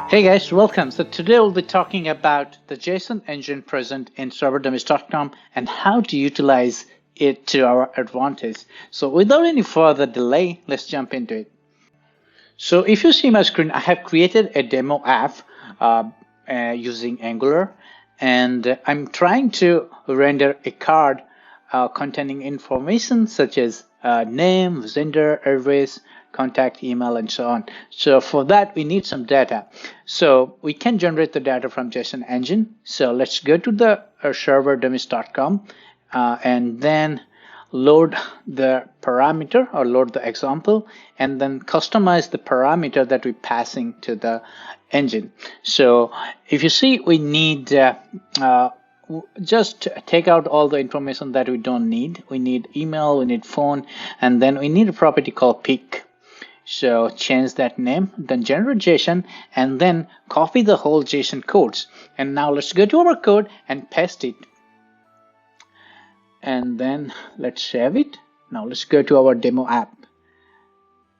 Hey guys, welcome. So today we'll be talking about the JSON engine present in ServerDummies.com and how to utilize it to our advantage. So without any further delay, let's jump into it. So if you see my screen, I have created a demo app using Angular, and I'm trying to render a card containing information such as name, vendor, address, contact, email, and so on. So for that, we need some data. So we can generate the data from JSON engine. So let's go to the ServerDummies.com and then load the parameter or load the example and then customize the parameter that we're passing to the engine. So if you see, we need just take out all the information that we don't need. We need email, we need phone, and then we need a property called pick. So change that name, then generate JSON, and then copy the whole JSON codes. And now let's go to our code and paste it. And then let's save it. Now let's go to our demo app.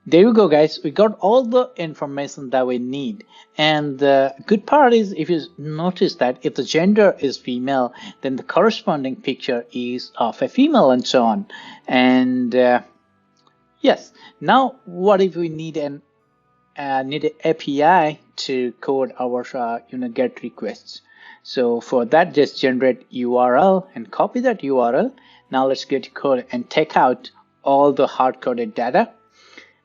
There you go, guys. We got all the information that we need. And the good part is, if you notice that if the gender is female, then the corresponding picture is of a female and so on. And yes, now what if we need an API to code our GET requests? So for that, just generate URL and copy that URL. Now let's go to code and take out all the hard-coded data.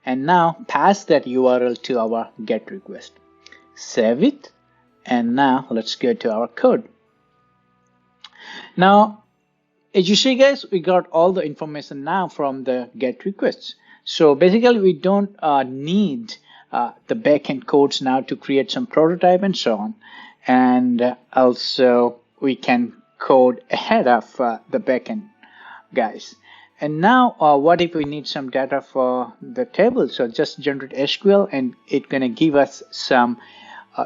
And now pass that URL to our GET request. Save it. And now let's go to our code. Now, as you see, guys, we got all the information now from the GET requests. So basically, we don't need the backend codes now to create some prototype and so on. And also, we can code ahead of the backend, guys. And now, what if we need some data for the table? So just generate SQL, and it's going to give us some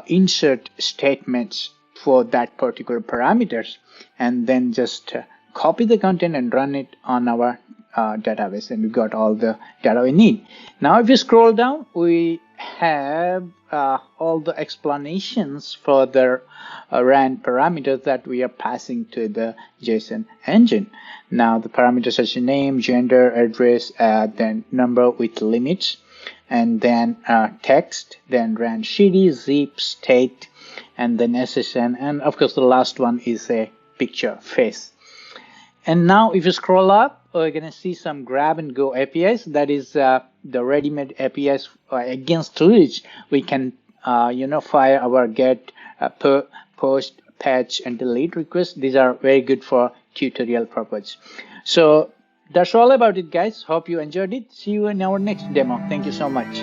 insert statements for that particular parameters, and then just copy the content and run it on our database, and we got all the data we need. Now, if you scroll down, we have all the explanations for the rand parameters that we are passing to the JSON engine. Now, the parameters such as name, gender, address, then number with limits, and then text, then rand city, zip, state, and then SSN, and of course the last one is a picture face. And now if you scroll up, we're going to see some grab and go APIs. That is the ready-made APIs against which we can fire our get, post, patch, and delete requests. These are very good for tutorial purpose. So that's all about it, guys. Hope you enjoyed it. See you in our next demo. Thank you so much.